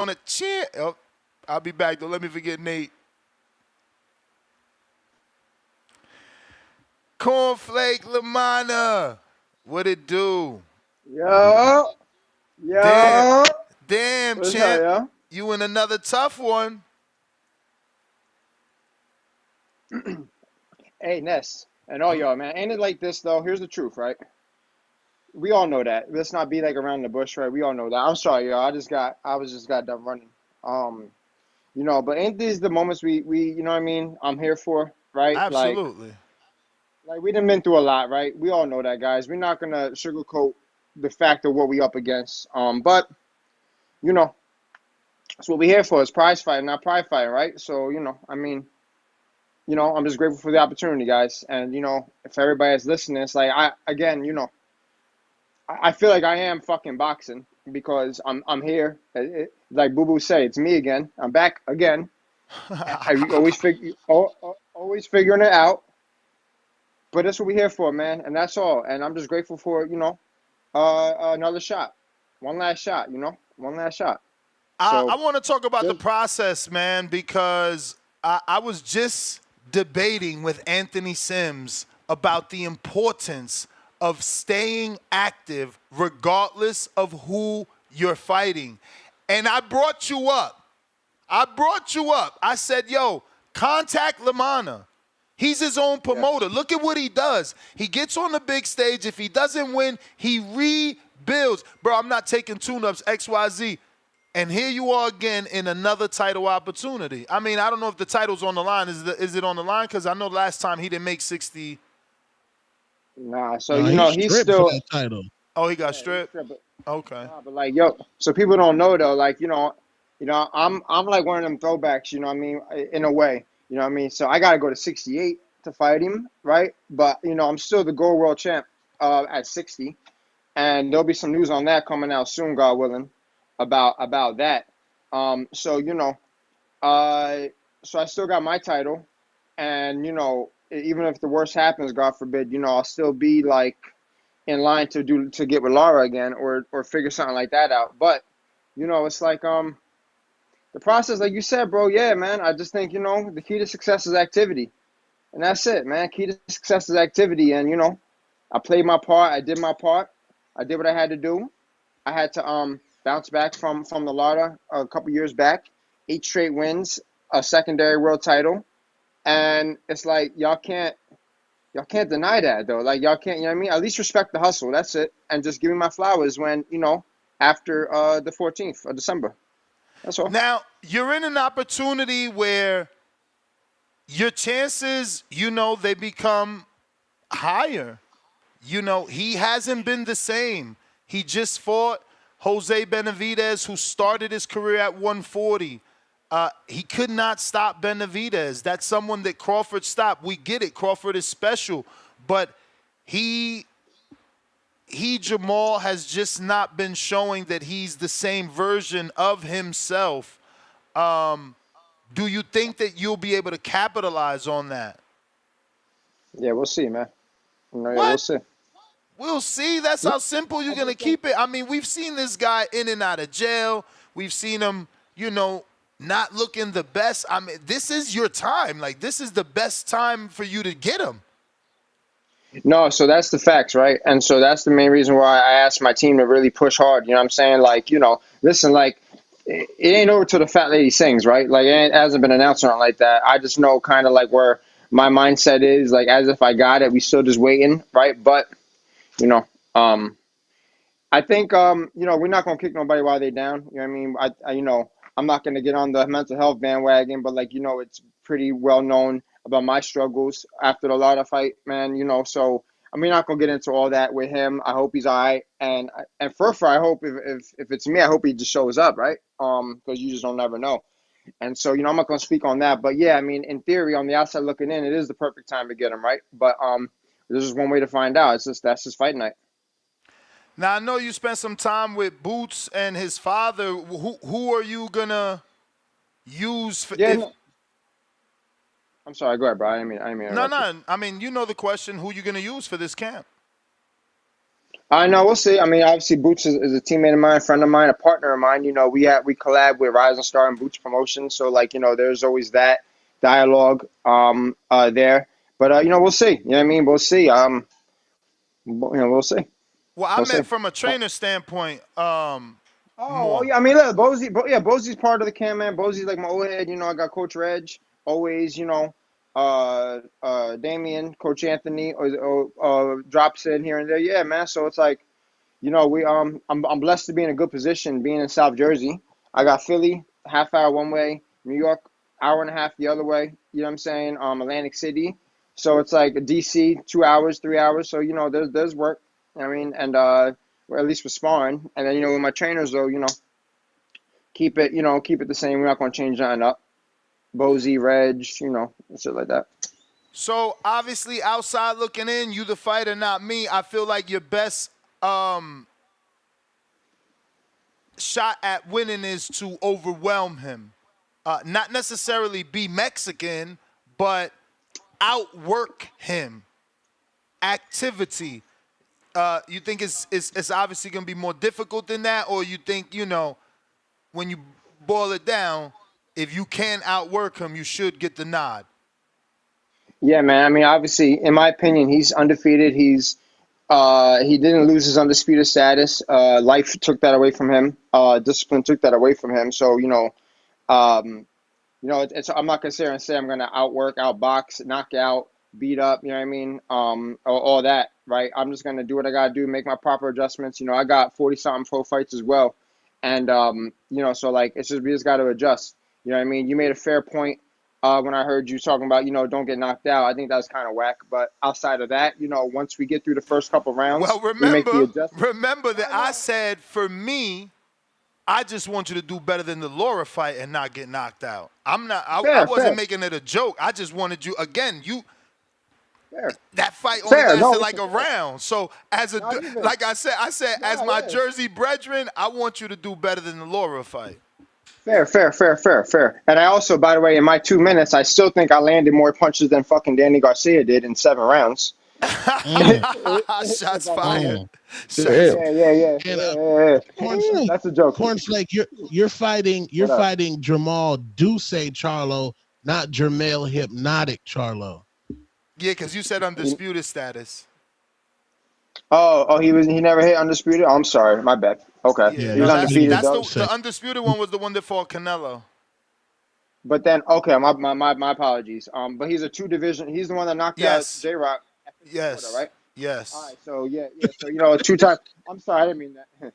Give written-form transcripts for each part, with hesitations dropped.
on a chair. Oh, I'll be back, though. Let me forget Nate. Cornflake Lamanna. What it do? Yo, Damn, yo. damn, What's up, champ. yo? You in another tough one. Hey, Ness, and all y'all, man. Ain't it like this though? Here's the truth, right? We all know that. Let's not be like around the bush, right? We all know that. I'm sorry, y'all. I was just got done running. Um, but ain't these the moments we, you know what I mean? I'm here for, right? Absolutely. Like we done been through a lot, right? We all know that, guys. We're not gonna sugarcoat the fact of what we up against. But you know, that's what we here for. It's prize fighting, not pride fighting, right? So, I'm just grateful for the opportunity, guys. And if everybody is listening, it's like I feel like I am fucking boxing because I'm here. Like Boo Boo said, it's me again. I'm back again. I always figuring it out. But that's what we're here for, man. And that's all. And I'm just grateful for another shot, one last shot. One last shot. I So want to talk about the just process, man, because I was just debating with Anthony Sims about the importance of staying active regardless of who you're fighting. And I brought you up. I said, yo, contact Lamanna. He's his own promoter. yes. Look at what he does. He gets on the big stage. If he doesn't win, he rebuilds. Bro, I'm not taking tune-ups, XYZ. And here you are again in another title opportunity. I mean, I don't know if the title's on the line. Is it on the line? Because I know last time he didn't make 60. Nah. So He he's stripped for still. that title. Oh, he got Yeah, he's stripped? stripping. Okay. Nah, but like, yo, so people don't know though, like, I'm like one of them throwbacks, you know what I mean, in a way, you know what I mean. So I gotta go to 68 to fight him, right? But I'm still the gold world champ at 60, and there'll be some news on that coming out soon, God willing, about that. So uh, so I still got my title, and even if the worst happens, God forbid, I'll still be like in line to get with Lara again or figure something like that out. But it's like the process, like you said, bro. Yeah, man. I just think the key to success is activity, and that's it, man. Key to success is activity, and I played my part. I did my part. I did what I had to do. I had to bounce back from the Lara a couple years back, 8 straight wins, a secondary world title, and it's like y'all can't deny that though. Like y'all can't, you know what I mean? At least respect the hustle. That's it. And just give me my flowers when, after the 14th of December. That's all. Now, you're in an opportunity where your chances, they become higher. He hasn't been the same. He just fought Jose Benavidez, who started his career at 140. He could not stop Benavidez. That's someone that Crawford stopped. We get it. Crawford is special. But Jermall, has just not been showing that he's the same version of himself. Do you think that you'll be able to capitalize on that? Yeah, we'll see, man. Yeah, we'll What? see. We'll see. That's Yeah, how simple you're I going to just think. keep it. I mean, we've seen this guy in and out of jail. We've seen him, not looking the best. I mean, this is your time. Like, this is the best time for you to get him. No, so that's the facts, right? And so that's the main reason why I asked my team to really push hard. You know what I'm saying? Like, listen, like, it ain't over till the fat lady sings, right? Like, it hasn't been announced or nothing like that. I just know kind of like where my mindset is, like, as if I got it, we still just waiting, right? But, you know, um, I think we're not gonna kick nobody while they're down. You know what I mean? I'm not gonna get on the mental health bandwagon, but like it's pretty well known about my struggles after the Lara fight, man. So I'm not gonna get into all that with him. I hope he's all right, and for I hope if it's me, I hope he just shows up, right? Because you just don't never know. And so I'm not gonna speak on that, but yeah, I mean, in theory, on the outside looking in, it is the perfect time to get him, right? But this is one way to find out. It's just that's just fight night. Now, I know you spent some time with Boots and his father. Who are you going to use for Yeah, if no, I'm sorry. Go ahead, bro. I didn't mean to no, interrupt you. no. I mean, you know the question, who you going to use for this camp? I know, we'll see. I mean, obviously, Boots is a teammate of mine, a friend of mine, a partner of mine. We collab with Rising Star and Boots Promotions, so like there's always that dialogue there. But we'll see. You know what I mean? We'll see. We'll see. Well, I We'll see. meant from a trainer standpoint, Oh more. yeah. I mean, look, Bosey's part of the camp, man. Bosey's like my old head. I got Coach Reg always. Damien, Coach Anthony, drops in here and there. Yeah, man. So it's like. I'm blessed to be in a good position being in South Jersey. I got Philly, half hour one way, New York, hour and a half the other way. You know what I'm saying? Atlantic City. So it's like DC, 2 hours, 3 hours. So, there's work. I mean, and or at least with sparring. And then, with my trainers though, keep it the same. We're not gonna change nothing up. Bozy, Reg, shit like that. So obviously, outside looking in, you the fighter, not me. I feel like your best shot at winning is to overwhelm him. Not necessarily be Mexican, but outwork him. Activity. You think it's obviously going to be more difficult than that, or you think, when you boil it down, if you can outwork him, you should get the nod? Yeah, man. I mean, obviously, in my opinion, he's undefeated. He didn't lose his undisputed status. Life took that away from him. Discipline took that away from him. So I'm not gonna sit here and say I'm gonna outwork, outbox, knock out, beat up. You know what I mean? All that, right? I'm just gonna do what I gotta do, make my proper adjustments. I got 40-something pro fights as well, and so like we just gotta adjust. You know what I mean? You made a fair point. When I heard you talking about, don't get knocked out, I think that was kind of whack. But outside of that, once we get through the first couple rounds, Well, we make the adjustments. remember that I said for me, I just want you to do better than the Laura fight and not get knocked out. I wasn't making it a joke. I just wanted you again. Fair. That fight only Fair. lasted No, like a round. So like I said, as my Jersey brethren, I want you to do better than the Laura fight. Fair. And I also, by the way, in my 2 minutes, I still think I landed more punches than fucking Danny Garcia did in 7 rounds. Shots fired. Yeah. That's a joke. Cornflake, you're fighting Jermall Charlo, not Jermall Hypnotic Charlo. Yeah, because you said undisputed status. He never hit undisputed. Oh, I'm sorry, my bad. Okay, Yeah, he was undefeated. The undisputed one was the one that fought Canelo. But then, okay, my apologies. But he's a 2 division. He's the one that knocked out J Rock. Yes. Right. Yes. All right. So yeah. So 2 times. I'm sorry, I didn't mean that.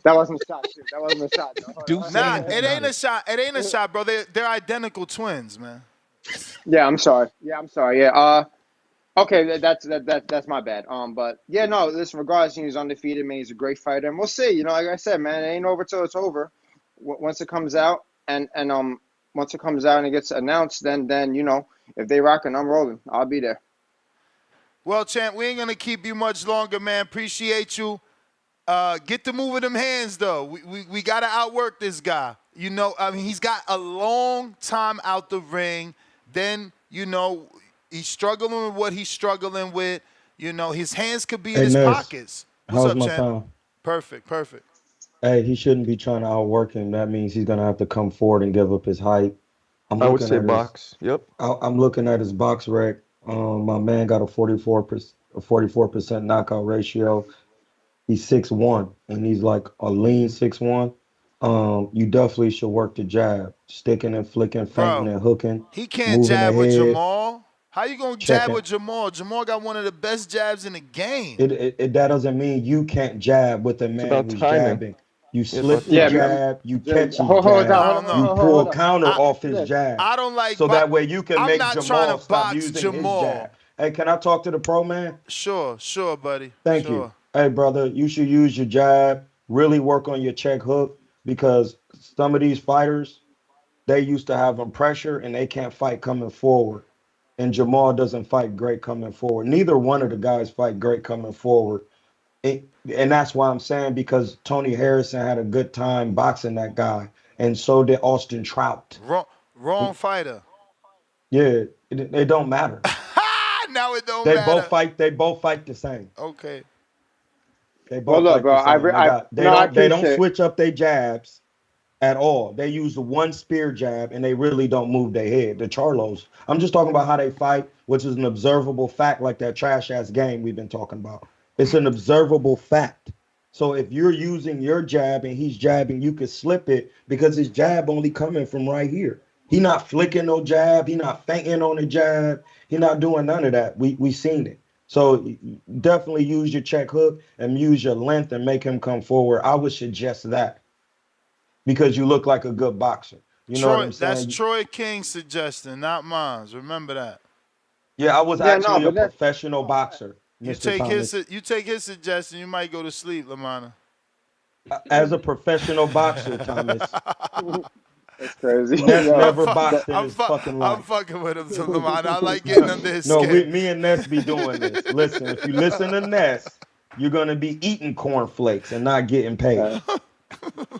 That wasn't a shot. That wasn't a shot. Nah, it ain't a shot. It ain't a shot, bro. They're identical twins, man. Yeah, I'm sorry. Yeah. Okay, that's my bad. But yeah, no. Listen, regardless, he's undefeated. Man, he's a great fighter, and we'll see. Like I said, man, it ain't over till it's over. Once it comes out, and once it comes out and it gets announced, then if they rockin', I'm rolling. I'll be there. Well, champ, we ain't gonna keep you much longer, man. Appreciate you. Get to moving them hands, though. We gotta outwork this guy. I mean, he's got a long time out the ring. Then, he's struggling with what he's struggling with. His hands could be in his pockets. What's up, champ? Time? Perfect. Hey, he shouldn't be trying to outwork him. That means he's gonna have to come forward and give up his height. I would say box. Yep. I'm looking at his box rec. My man got a 44% knockout ratio. He's 6'1", and he's like a lean 6'1". You definitely should work the jab, sticking and flicking, feinting and hooking. He can't jab with Jermall. How you gonna jab with Jermall? Jermall got one of the best jabs in the game. That doesn't mean you can't jab with a man who's jabbing. You slip the jab, you catch his jab, you pull a counter off his jab. I don't like so that way you can make Jermall Jermall stop using his jab. Hey, can I talk to the pro man? Sure, buddy. Thank you. Hey, brother, you should use your jab. Really work on your check hook because some of these fighters, they used to having pressure and they can't fight coming forward. And Jermall doesn't fight great coming forward. Neither one of the guys fight great coming forward. And that's why I'm saying because Tony Harrison had a good time boxing that guy. And so did Austin Trout. Wrong fighter. Yeah, it don't matter. Now it don't matter. They both fight the same. Okay. They Well, both look, fight bro. the same. They got No, I they don't appreciate. switch up their jabs at all. They use the one spear jab and they really don't move their head. The Charlos. I'm just talking about how they fight, which is an observable fact, like that trash ass game we've been talking about. It's an observable fact. So if you're using your jab and he's jabbing, you could slip it because his jab only coming from right here. He not flicking no jab. He not feinting on the jab. He not doing none of that. We seen it. So definitely use your check hook and use your length and make him come forward. I would suggest that because you look like a good boxer. You know what Troy, I'm that's saying? Troy King's suggestion, not mine. Remember that. Yeah, I was Yeah, no, actually a but that's professional boxer, You Mr. take his Thomas. you take his suggestion, you might go to sleep, Lamanna. As a professional boxer, Thomas, that's crazy. Ness Yo, never boxed in I'm, his fucking I'm life. fucking with him, so Lamanna. I like getting under his No, skin. me and Ness be doing this. Listen, if you listen to Ness, you're gonna be eating cornflakes and not getting paid. uh,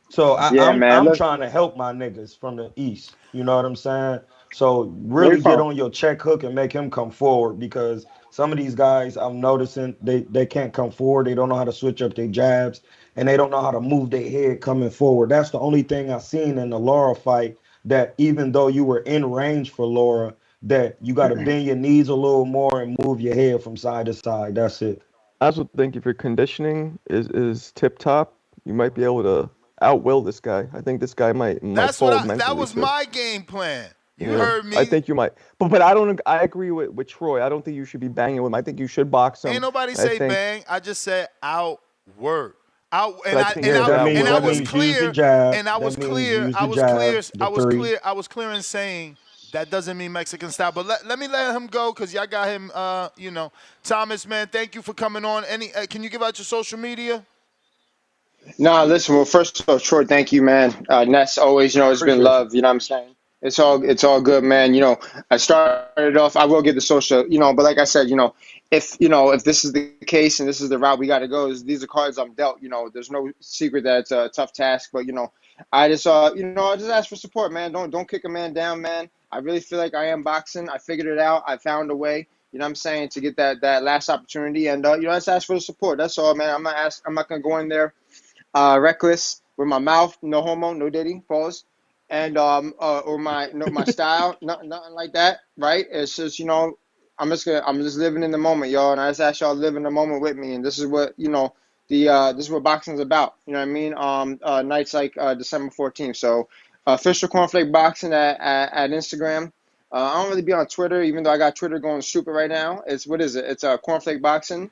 So yeah, man. I'm Look, trying to help my niggas from the east. You know what I'm saying? So where you really get from? on your check hook and make him come forward because some of these guys I'm noticing they can't come forward. They don't know how to switch up their jabs and they don't know how to move their head coming forward. That's the only thing I seen in the Laura fight that even though you were in range for Laura, that you got to bend your knees a little more and move your head from side to side. That's it. I also think if your conditioning is tip top, you might be able to outwill this guy. I think this guy might That's what fold that mentally was too. my game plan. You Yeah, heard I me. think you might. But I don't. I agree with Troy. I don't think you should be banging with him. I think you should box Ain't him. nobody I say think, bang. I just said outwork. Out but and I I think and Yeah, his I and I that was outwork. means use the clear jab. and I was That means clear. use I the was clear. jab, the three. I was clear in saying that doesn't mean Mexican style. But let me let him go because y'all got him. Thomas, man, thank you for coming on. Can you give out your social media? Nah, listen. Well, first of all, Troy, thank you, man. Ness, always, it's been Appreciate you. love. You know what I'm saying? It's all good, man. I started off. I will get the social, but like I said, if this is the case and this is the route we got to go, these are cards I'm dealt. There's no secret that it's a tough task, but I just ask for support, man. Don't kick a man down, man. I really feel like I am boxing. I figured it out. I found a way. You know what I'm saying, to get that last opportunity, and I just ask for the support. That's all, man. I'm not gonna go in there reckless with my mouth, no homo, no diddy, pause, and or my no my style, nothing like that, right? It's just I'm just living in the moment, y'all, and I just ask y'all to live in the moment with me, and this is what this is what boxing's about. You know what I mean? Nights like December 14th. So official Cornflake Boxing at Instagram. I don't really be on Twitter, even though I got Twitter going stupid right now. It's what is it? It's Cornflake Boxing.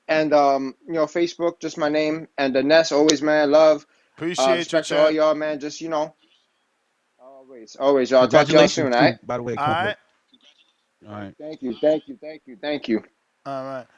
And Facebook, just my name. And Ness, always, man, love, Appreciate you, respect to all champ. y'all, man. Just always, y'all. Talk to y'all Congratulations, soon, all too, right? by the way, All Cornflake. right. All right. Thank you. All right.